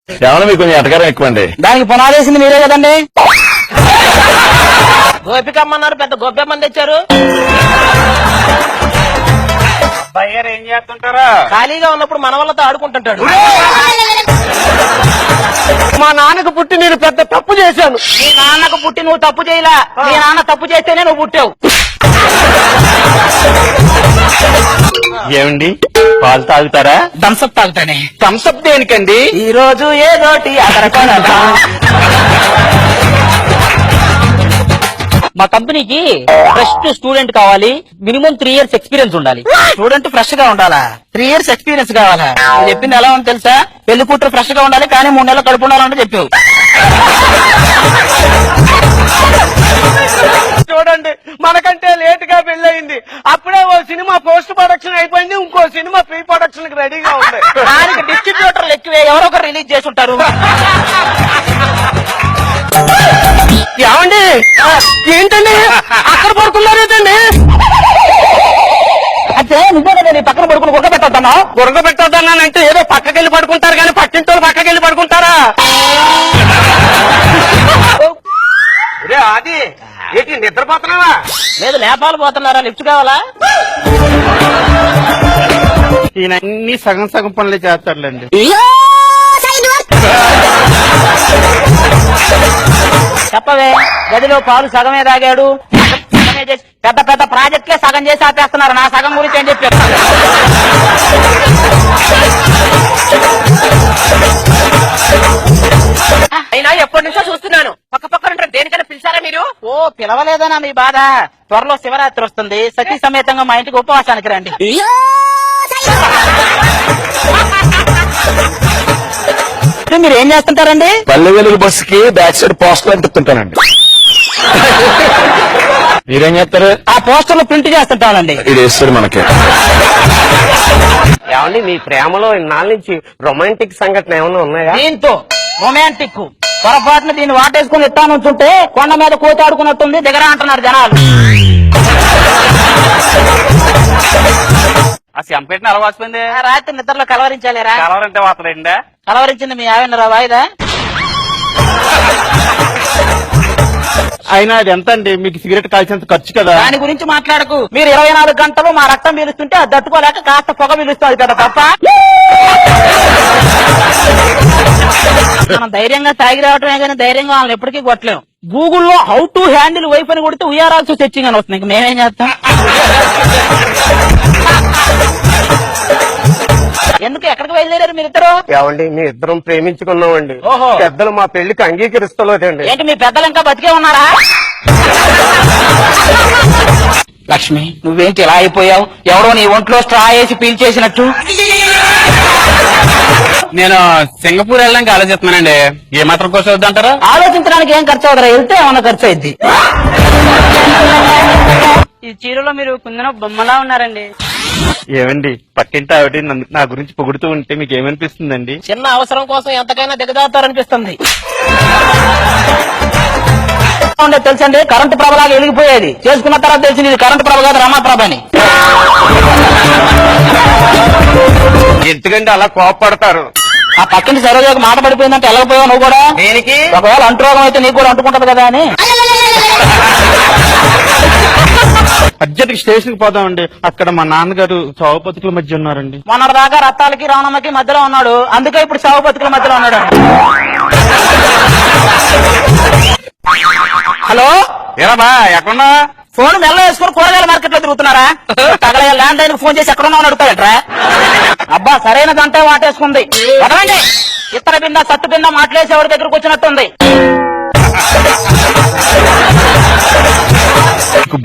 ఏమన్నా మీకు కొంచెం ఎటకారం ఎక్కువ అండి. దానికి పునాదేసింది మీరే కదండి. గోపికమ్మన్నారు, పెద్ద గోప్యమ్మని తెచ్చారు. బయ్యారు ఏం చేస్తుంటారా? ఖాళీగా ఉన్నప్పుడు మన వాళ్ళతో ఆడుకుంటుంటాడు. మా నాన్నకు పుట్టి నేను పెద్ద తప్పు చేశాను. నీ నాన్నకు పుట్టి నువ్వు తప్పు చేయలా, నీ నాన్న తప్పు చేస్తేనే నువ్వు పుట్టావు. ఏమండి పాలు తాగుతారా? థమ్సప్ తాగుతానే. థమ్సప్ దేనికండి? ఈ రోజు ఏదోటి అదరకొనదా. మా కంపెనీకి ఫ్రెష్ స్టూడెంట్ కావాలి, మినిమం 3 years ఎక్స్పీరియన్స్ ఉండాలి. స్టూడెంట్ ఫ్రెష్ గా ఉండాలా? 3 years ఎక్స్పీరియన్స్ కావాలా? నువ్వు చెప్పింది ఎలా ఉంది తెలుసా? పెళ్లి కూతురు ఫ్రెష్ గా ఉండాలి కానీ 3 నెలలు కడుపు ఉండాలంటే చెప్పావు. చూడండి, మనకంటే లేట్ గా పెళ్ళయింది. అప్పుడే ఓ సినిమా పోస్ట్ ప్రొడక్షన్ అయిపోయింది, ఇంకో సినిమా ప్రీ ప్రొడక్షన్ కి రెడీగా ఉంది. దానికి డిస్ట్రిబ్యూటర్లు ఎక్కువే, ఎవరో ఒకరు రిలీజ్ చేసి ఉంటారు. ఏమండి ఏంటండి అక్కడ పడుకున్నారు ఏంటండి? అదే నిజంగా నీ పక్కన పడుకుని గుర్గ పెట్టొద్దన్నా. గురగ పెట్టొద్దన్నానంటే ఏదో పక్కకెళ్ళి పడుకుంటారు కానీ పక్కింటి వాళ్ళు పక్కకెళ్ళి పడుకుంటారా? అది ఏంటి నిద్రపోతున్నావా? లేదు నేపాల్ పోతున్నారా? లిఫ్ట్ కావాలా? ఈయన అన్ని సగం సగం పనులే చేస్తాడులేండి. చెప్పవే, గదిలో పాలు సగమే తాగాడు, సగమే చేసి పెద్ద పెద్ద ప్రాజెక్టులే సగం చేసి ఆపేస్తున్నారు. నా సగం గురించి ఏం చెప్పారు? అయినా ఎప్పటి నుంచో చూస్తున్నాను, పక్క పక్కన దేనికైనా పిలిచారా మీరు? ఓ పిలవలేదనా మీ బాధ? త్వరలో శివరాత్రి వస్తుంది, సతీ సమేతంగా మా ఇంటికి ఉపవాసానికి రండి. మీరు ఏం చేస్తుంటారండి? పల్లె వెలుగు బస్సుకి బ్యాక్ సైడ్ పోస్టర్ అంటుంటానండి. మీరేం చేస్తారు? ఆ పోస్టర్లు ప్రింట్ చేస్తుంటానండి. ఇది వేస్తారు మనకి. ఏమండి మీ ప్రేమలో ఇన్నాళ్ళ నుంచి రొమాంటిక్ సంఘటన ఏమైనా ఉన్నాయా? దీంతో రొమాంటిక్ పొరపాటున దీన్ని వాటేసుకుని ఇట్లా నుంచుంటే కొండ మీద కోతి ఆడుకున్నట్టుంది, దిగరా అంటున్నారు జనాలు. ఆ చెంపెట్టిన అలా వాసిపోయింది. ఆ రాత్రి నిద్రలో కలవరించాలేరా? కలవరంటే వాతలేండా? కలవరించింది మీ ఆవిడ వాయిదా? అయినా అది ఎంత అండి? మీకు సిగరెట్ కాల్చేంత ఖర్చు కదా. దాని గురించి మాట్లాడకు. మీరు 24 గంటలు మా రక్తం పీలుస్తుంటే అది తట్టుకోలేక కాస్త పొగ పీలుస్తుంది కదా తప్ప. మనం ధైర్యంగా తాగి రావటమే కానీ ధైర్యంగా వాళ్ళని ఎప్పటికీ కొట్టలేము. గూగుల్లో హౌ టు హ్యాండిల్ వైఫ్ అని కొడితే ఉయ్యారాల్సి సెర్చింగ్ అని వస్తుంది. మేమేం చేస్తాం? ఎందుకు ఎక్కడికి బయలుదేరారు మీరిద్దరు? ఏమండి మీ ఇద్దరం ప్రేమించుకున్నామండి. ఓహో. పెద్దలు మా పెళ్లికి అంగీకరిస్తలేదండి. ఏంటి మీ పెద్దలు ఇంకా బతికే ఉన్నారా? లక్ష్మి, నువ్వేంటి ఇలా అయిపోయావు? ఎవరో నీ ఒంట్లో స్ట్రా వేసి పీల్చేసినట్టు. నేను సింగపూర్ వెళ్ళడానికి ఆలోచిస్తున్నానండి. ఏ మాత్రం కోసం వద్దంటారా? ఆలోచించడానికి ఏం ఖర్చు అవుతారా? వెళ్తే ఏమన్నా ఖర్చు అయింది. ఈ చీరలో మీరు కుందన బొమ్మలా ఉన్నారండి. ఏమండి పక్కింటి ఆవిడ నా గురించి పొగుడుతూ ఉంటే మీకు ఏమనిపిస్తుందండి? చిన్న అవసరం కోసం ఎంతకైనా దిగజారుతారనిపిస్తుంది. తెలుసండి, కరెంటు ప్రభలాగా వెలిగిపోయేది. చేసుకున్న తర్వాత తెలిసింది ఇది కరెంటు ప్రభ కాదు, రమాప్రభ అని. ఎందుకంటే అలా కోపపడతారు? ఆ పక్కింటి సరోజాకి మాట పడిపోయిందంటే వెళ్ళకపోయావు నువ్వు కూడా. దేనికి? ఒకవేళ అంటురోగం అయితే నీకు కూడా అంటుకుంటది కదా అని. అర్జెంట్ స్టేషన్ కి పోదామండి. అక్కడ మా నాన్నగారు చావు బతుకుల మధ్య ఉన్నారండి. మొన్నటిదాకా రత్తాలకి రావణమ్మకి మధ్యలో ఉన్నాడు, అందుకే ఇప్పుడు సాగు బతుకుల మధ్యలో ఉన్నాడు. హలో ఏరాబా ఎక్కడున్నా? ఫోన్ మెల్ల వేసుకుని కూరగాయల మార్కెట్ లో తిరుగుతున్నారా? తగల ల్యాండ్ లైన్ ఫోన్ చేసి ఎక్కడున్నా అడుగుతాడట్రా? అబ్బా సరైనదంటే వాటేసుకుంది. వదలండి. ఇతర బింద సత్తు బింద మాట్లాడేసి ఎవరి దగ్గరకు వచ్చినట్టుంది.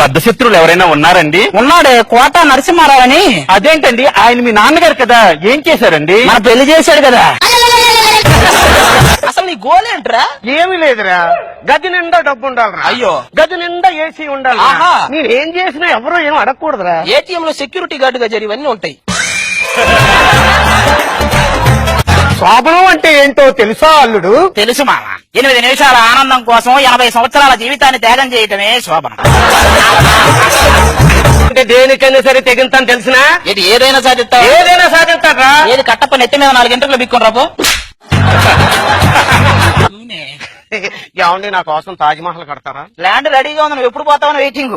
బద్ధశత్రువులు ఎవరైనా ఉన్నారండి? ఉన్నాడే, కోట నరసింహారావు అని. అదేంటండి, ఆయన మీ నాన్నగారు కదా, ఏం చేశారండి? మన పెళ్లి చేశాడు కదా. అసలు నీ గోల్ ఏంట్రా? ఏమీ లేదురా, గది నిండా డబ్బు ఉండాలరా. అయ్యో. గది నిండా ఏసీ ఉండాలి. ఆహా. నేను ఏం చేసినా ఎవరో ఏం అడగకూడదురా. ఏటీఎం లో సెక్యూరిటీ గార్డ్ గా జరిగివన్నీ ఉంటాయి. శోభనం అంటే ఏంటో తెలుసా అల్లుడు? తెలుసు మామ. 8 నిమిషాల ఆనందం కోసం 80 సంవత్సరాల జీవితాన్ని త్యాగం చేయటమే శోభనం. అంటే దేనికైనా సరే తెగింతాను తెలిసినా ఇది ఏదైనా సాధిస్తావు. ఏదైనా సాధిస్తారా? ఏది కట్టప్ప నెత్తి మీద 4 గంటలు బిక్కుని రాబో. ఏమండి నా కోసం తాజ్ మహల్ కడతారా? ల్యాండ్ రెడీగా ఉంది, నువ్వు ఎప్పుడు పోతావని వెయిటింగ్.